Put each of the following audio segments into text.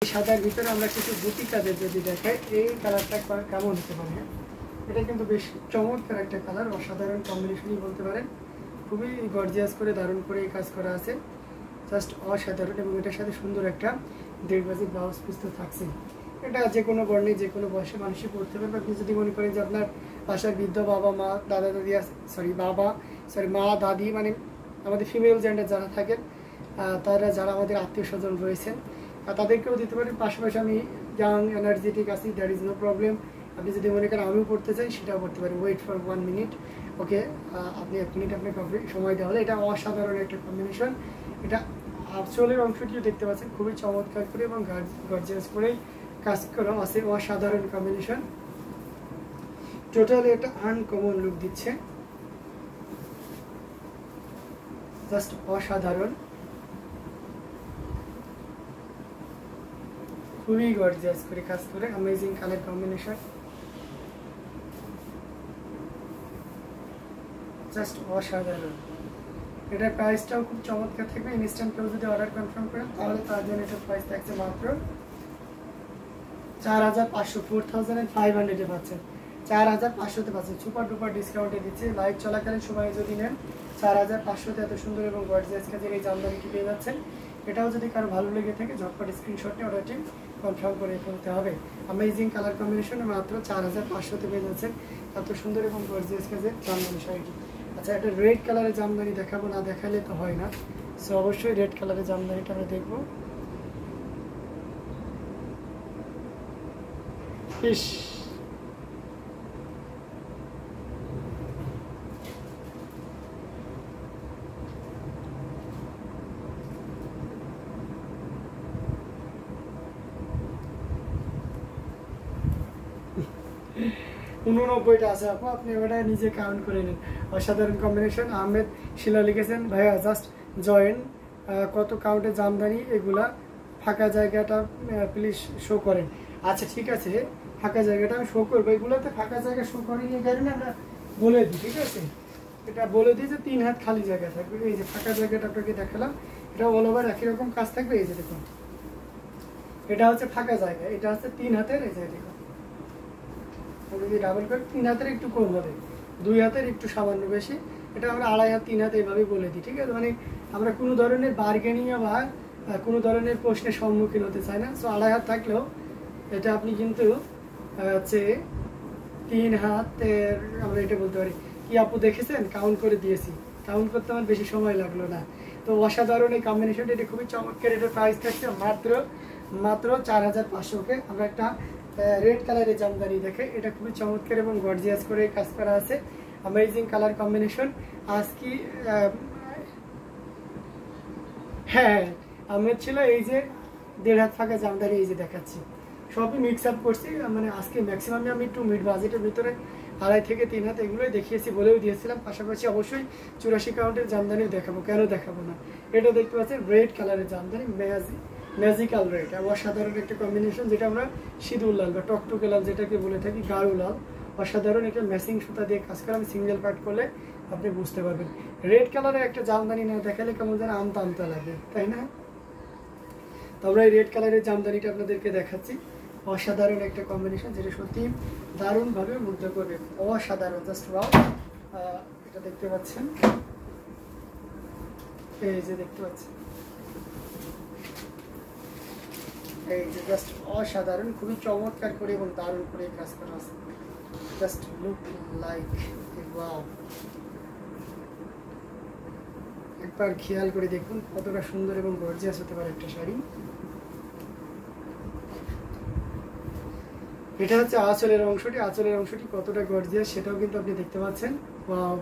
সাদার ভিতরে আমরা কিছু বুটি কাদের যদি দেখাই, এই কালারটা কেমন হতে পারে। এটা কিন্তু বেশ চমৎকার একটা কালার, অসাধারণ কম্বিনেশনই বলতে পারেন। খুবই গর্জিয়াস করে দারুণ করে এই কাজ করা আছে, জাস্ট অসাধারণ। এবং এটার সাথে সুন্দর একটা 1.5 বাজি ব্লাউজ পিস তো থাকছে। এটা যে কোনো বর্ণে যে কোনো বয়সে মানুষই পড়তে পারবে। আপনি যদি মনে করেন যে আপনার বাসার বৃদ্ধ বাবা মা দাদা দাদি মা দাদি, মানে আমাদের ফিমেল জেন্ডার যারা থাকেন, তারা যারা আমাদের আত্মীয় স্বজন রয়েছেন তাদেরকেও দিতে পারেন। পাশাপাশি আমি ইয়াং এনার্জেটিক আছি, দ্যাট ইজ নো প্রবলেম। আপনি যদি মনে করেন আমিও পড়তে চাই, সেটাও করতে পারেন। ওয়েট ফর 1 মিনিট, ওকে। আপনি 1 মিনিট আপনাকে সময় দেওয়া হলে। এটা অসাধারণ একটা কম্বিনেশন। এটা আঁচলের অংশটিও দেখতে পাচ্ছেন খুবই চমৎকার করে এবং গর্জিয়াস করেই কাজ করা আছে। অসাধারণ কম্বিনেশন, টোটালি একটা আনকমন লুক দিচ্ছে, জাস্ট অসাধারণ, খুবই গর্জিয়াস করে কাজ করে। অ্যামেজিং কালার কম্বিনেশন, জাস্ট অসাধারণ। এটার প্রাইসটাও খুব চমৎকার থাকবে। ইনস্ট্যান্ট কেউ যদি অর্ডার কনফার্ম করেন তাহলে তার জন্য এটার প্রাইস থাকছে মাত্র 4500, 4500 পাচ্ছেন, 4500-তে পাচ্ছেন। সুপার ডুপার ডিসকাউন্টে দিচ্ছে। লাইভ চলাকালীন সময়ে যদি নেন 4500-তে এত সুন্দর এবং গর্জিয়াস কাজের এই জামদানিটি পেয়ে যাচ্ছেন। এটাও যদি কারো ভালো লেগে থাকে ঝটপট স্ক্রিনশট নিয়ে অর্ডারটি কনফার্ম করে ফেলতে হবে। অ্যামেজিং কালার কম্বিনেশনে মাত্র 4500-তে পেয়ে যাচ্ছেন এত সুন্দর এবং গর্জিয়াস কাজের জামদানি শাড়িটি। আচ্ছা, এটা রেড কালারের জামদানি দেখাবো, না দেখালে তো হয় না। সো অবশ্যই রেড কালারের জামদানিটা আমরা দেখবো। ইস, টা আছে আপু, আপনি ওটা নিজে কাউন্ট করে নিন। অসাধারণ কম্বিনেশন। আহমেদ শিলা লিখেছেন, ভাইয়া জাস্ট জয়েন, কত কাউন্টে জামদানি, এগুলা ফাঁকা জায়গাটা প্লিজ শো করেন। আচ্ছা ঠিক আছে, ফাঁকা জায়গাটা আমি শো করবো। এগুলোতে ফাঁকা জায়গা শো করেনি এই কারণে আমরা বলে দিই, ঠিক আছে। এটা বলে দিই যে 3 হাত খালি জায়গা থাকবে। এই যে ফাঁকা জায়গাটা আপনাকে দেখালাম, এটা অল ওভার একই রকম কাজ থাকবে। এই যে দেখুন, এটা হচ্ছে ফাঁকা জায়গা, এটা হচ্ছে 3 হাতের। এই যে দেখুন, যদি ডাবল করে 3 হাতের একটু কম হবে, 2 হাতের একটু সামান্য বেশি। এটা আমরা 2.5 হাত 3 হাত এইভাবে বলে দিই, ঠিক আছে। মানে আমরা কোনো ধরনের বার্গেনিংয়ে বা কোনো ধরনের প্রশ্নের সম্মুখীন হতে চাই না। সো 2.5 হাত থাকলেও এটা আপনি কিন্তু হচ্ছে 3 হাতের আমরা এটা বলতে পারি। কি আপু দেখেছেন, কাউন্ট করে দিয়েছি, কাউন্ট করতে আমার বেশি সময় লাগলো না। তো অসাধারণ এই কম্বিনেশনটা, এটা খুবই চমৎকার। এটার প্রাইস থাকছে মাত্র 4500-কে। আমরা একটা রেড কালারের জামদানি দেখে, এটা খুবই চমৎকার এবং গর্জিয়াস করে কাজ করা আছে। Amazing colour combination. আজকে হ্যাঁ আমের ছিল এই যে 1.5 হাত ফাঁকা জামদানি, এই যে দেখাচ্ছি, সবই মিক্স আপ করছি। মানে আজকে ম্যাক্সিমাম আমি একটু মিড বাজেটের ভিতরে 2.5 থেকে 3 হাত এগুলোই দেখিয়েছি, বলেও দিয়েছিলাম। পাশাপাশি অবশ্যই 84 কাউন্টের জামদানিও দেখাবো, কেন দেখাবো না। এটা দেখতে পাচ্ছেন রেড কালারের জামদানি, ম্যাজিক্যাল রেড। অসাধারণ একটা কম্বিনেশন, যেটা আমরা সিঁদুর লাল বা টকটকে লাল যেটাকে বলে থাকি, গাঢ় লাল। অসাধারণ একটা ম্যাচিং সুতা দিয়ে কাজ করা। আমি সিঙ্গেল পার্ট করলে আপনি বুঝতে পারবেন। রেড কালারের একটা জামদানি না দেখালে কেমন যেন আমতা আমতা লাগে, তাই না? তো আমরা এই রেড কালারের জামদানিটা আপনাদেরকে দেখাচ্ছি। অসাধারণ একটা কম্বিনেশন, যেটা সত্যি দারুণভাবে মুগ্ধ করবে। অসাধারণ, জাস্ট ওয়াও। এটা দেখতে পাচ্ছেন, এই যে দেখতে পাচ্ছেন, এই যে জাস্ট অসাধারণ, খুবই চমৎকার করে এবং দারুণ করে কাজ করা আছে। Just look like wow. একবার খেয়াল করে দেখুন কতটা সুন্দর এবং গর্জিয়াস হতে পারে একটা শাড়ি। এটা হচ্ছে আঁচলের অংশটি। আঁচলের অংশটি কতটা গর্জিয়াস সেটাও কিন্তু আপনি দেখতে পাচ্ছেন।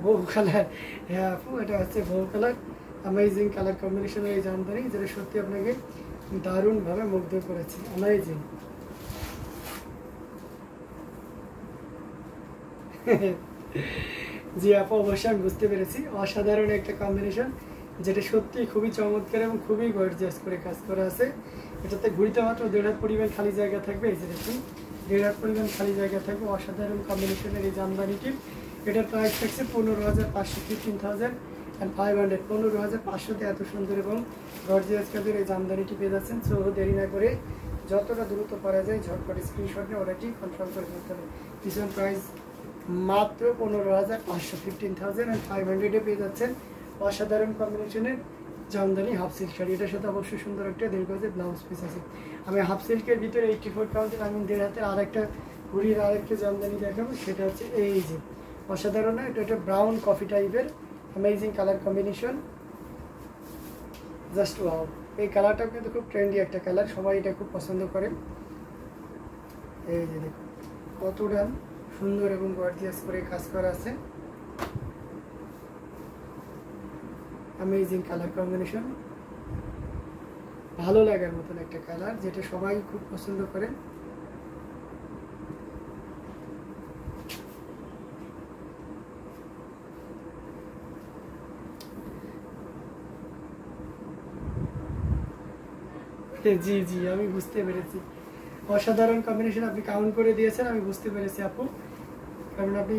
বউ কালার, হ্যাঁ আপু এটা হচ্ছে বউ কালার। অ্যামেজিং কালার কম্বিনেশনের এই জামদানি, যেটা সত্যি আপনাকে দারুণভাবে মুগ্ধ করেছে। অ্যামেজিং। জি আপু, অবশ্যই আমি বুঝতে পেরেছি। অসাধারণ একটা কম্বিনেশন, যেটা সত্যি খুবই চমৎকার এবং খুবই গর্জিয়াস করে কাজ করা আছে। এটাতে ঘুরিতে মাত্র 1.5 হাত পরিমাণ খালি জায়গা থাকবে। এই যে দেখুন, 1.5 হাত পরিমাণ খালি জায়গা থাকবে। অসাধারণ কম্বিনেশনের এই জামদানিটি। এটার প্রাইস থাকছে 15,500, 15,500। 15,500-তে এত সুন্দর এবং গর্জিয়াস কাজের এই জামদানিটি পেয়ে যাচ্ছেন। সো দেরি না করে যতটা দ্রুত পারা যায় ঝটপট স্ক্রিনশট নিয়ে অর্ডারটি কনফার্ম করে ফেলতে হবে। পিছন প্রাইস মাত্র 15,500, 15,500 পেয়ে যাচ্ছেন অসাধারণ কম্বিনেশনের জামদানি হাফ সিল্ক শাড়ি। এটার সাথে অবশ্যই সুন্দর একটা দীর্ঘ ব্লাউজ পিস আছে। আমি হাফ সিল্কের ভিতরে 84 কাউন্টের আমি দেড় হাতের আরেকটা ঘুরির আরেকটা জামদানি দেখাবো, সেটা হচ্ছে এই যে অসাধারণ। এটা একটা ব্রাউন কফি টাইপের amazing colour combination, just wow. এই কালারটা কিন্তু খুব ট্রেন্ডি একটা কালার, সবাই এটা খুব পছন্দ করে। এই যে দেখুন কতটা সুন্দর এবং গর্জিয়াস করে কাজ করা আছে, অ্যামেজিং কালার কম্বিনেশন, ভালো লাগার মতন একটা কালার যেটা সবাই খুব পছন্দ করে। জি জি আমি বুঝতে পেরেছি, অসাধারণ কম্বিনেশন। আপনি কাউন্ট করে দিয়েছেন, আমি বুঝতে পেরেছি আপু, কারণ আপনি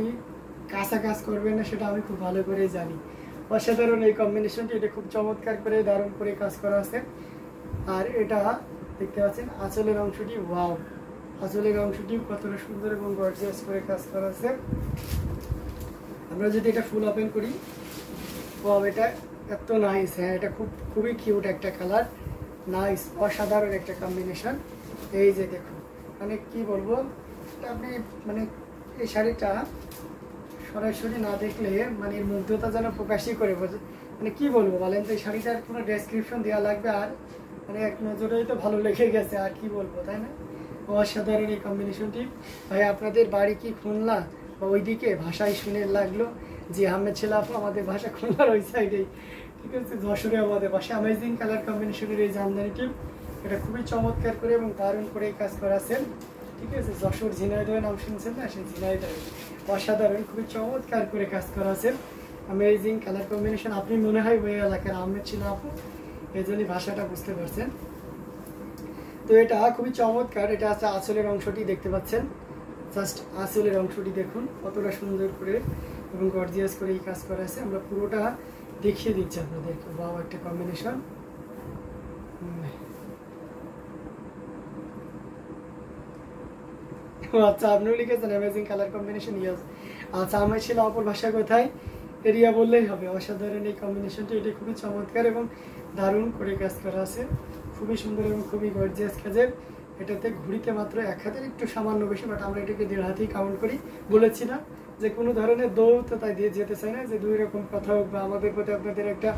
কাঁচা কাজ করবেন না সেটা আমি খুব ভালো করে জানি। অসাধারণ এই কম্বিনেশনটি, এটা খুব চমৎকার করে দারুণ করে কাজ করা আছে। আর এটা দেখতে পাচ্ছেন আঁচলের অংশটি, ওয়াও, আঁচলের অংশটি কতটা সুন্দর এবং গর্জিয়াস করে কাজ করা আছে। আমরা যদি এটা ফুল ওপেন করি, ওয়াও, এটা এত নাইস। হ্যাঁ, এটা খুবই কিউট একটা কালার, নাইস, অসাধারণ একটা কম্বিনেশন। এই যে দেখুন, মানে কি বলবো, আপনি মানে এই শাড়িটা সরাসরি না দেখলে মানে এর মুগ্ধতা যেন প্রকাশই করে বোঝে। মানে কি বলবো বলেন তো, এই শাড়িটার কোনো ডেসক্রিপশন দেওয়া লাগবে? আর মানে এক নজরেই তো ভালো লেগে গেছে, আর কি বলবো, তাই না? অসাধারণ এই কম্বিনেশনটি। ভাই আপনাদের বাড়ি কি খুলনা বা ওইদিকে? ভাষায় শুনে লাগলো যে আহমেদ ছিল আপু, আমাদের ভাষা খুলনার ওই সাইডেই, ঠিক আছে, যশোরে আমাদের ভাষা। অ্যামেজিং কালার কম্বিনেশনের এই জামদানিটি, এটা খুবই চমৎকার করে এবং দারুণ করে কাজ করা আছে, ঠিক আছে। যশোর ঝিনাইদহের নাম শুনছেন না, সেই ঝিনাইদহ, অসাধারণ খুবই চমৎকার করে কাজ করা আছে, অ্যামেজিং কালার কম্বিনেশন। আপনি মনে হয় ওই এলাকার আহমেদ ছিল আপু, এই জন্যই ভাষাটা বুঝতে পারছেন। তো এটা খুবই চমৎকার। এটা আছে আঁচলের অংশটি, দেখতে পাচ্ছেন, জাস্ট আঁচলের অংশটি দেখুন কতটা সুন্দর করে এবং গর্জিয়াস করে এই কাজ করা আছে। আমরা পুরোটা দেখিয়ে দিচ্ছি আপনাদেরকে, বাও একটা কম্বিনেশন। আচ্ছা, আপনিও লিখেছেন অ্যামেজিং কালার কম্বিনেশন, ইয়েস। আচ্ছা, আমার ছিল অপর ভাষা কোথায়, এরিয়া বললেই হবে। অসাধারণ এই কম্বিনেশনটি, এটা খুবই চমৎকার এবং দারুণ করে কাজ করা আছে, খুবই সুন্দর এবং খুবই গর্জিয়াস কাজের। এটাতে ঘুরিতে মাত্র এক হাতের একটু সামান্য বেশি, বাট আমরা এটাকে দেড় হাতেই কাউন্ট করি। বলেছি না যে কোনো ধরনের দৌড়তাই দিয়ে যেতে চাই না, যে দুই রকম কথা হোক বা আমাদের প্রতি আপনাদের একটা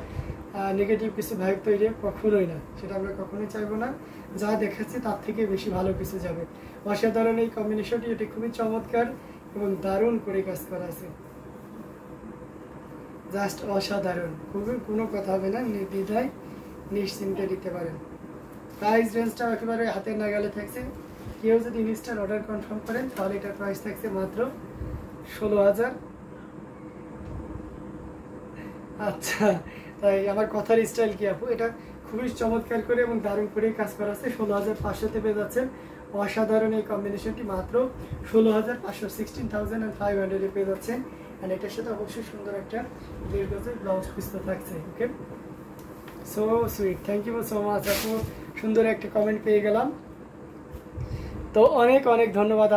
নেগেটিভ কিছু ভাইব তৈরি, কখনোই না, সেটা আমরা কখনোই চাইবো না। যা দেখাচ্ছি তার থেকে বেশি ভালো কিছু যাবে। অসাধারণ এই কম্বিনেশনটি, এটি খুবই চমৎকার এবং দারুণ করে কাজ করা আছে, জাস্ট অসাধারণ, খুবই কোনো কথা হবে না, নির্দ্বিধায় নিশ্চিন্তে দিতে পারেন। প্রাইস রেঞ্জটাও একেবারে হাতের নাগালে থাকছে। কেউ যদি ইনস্ট্যান্ট অর্ডার কনফার্ম করেন তাহলে এটার প্রাইস থাকছে মাত্র 16,000। আচ্ছা, তাই আমার কথার স্টাইল কি আপু, এটা খুবই চমৎকার করে এবং দারুণ করে কাজ করা আছে। 16,500-তে পেয়ে যাচ্ছেন অসাধারণ এই কম্বিনেশনটি, মাত্র 16,500, 16,500 পেয়ে যাচ্ছেন। অ্যান্ড এটার সাথে অবশ্যই সুন্দর একটা দেড় গজের ব্লাউজ পিস তো থাকছে। Okay, so sweet, thank you so much আপু, সুন্দর একটা কমেন্ট পেয়ে গেলাম, তো অনেক অনেক ধন্যবাদ।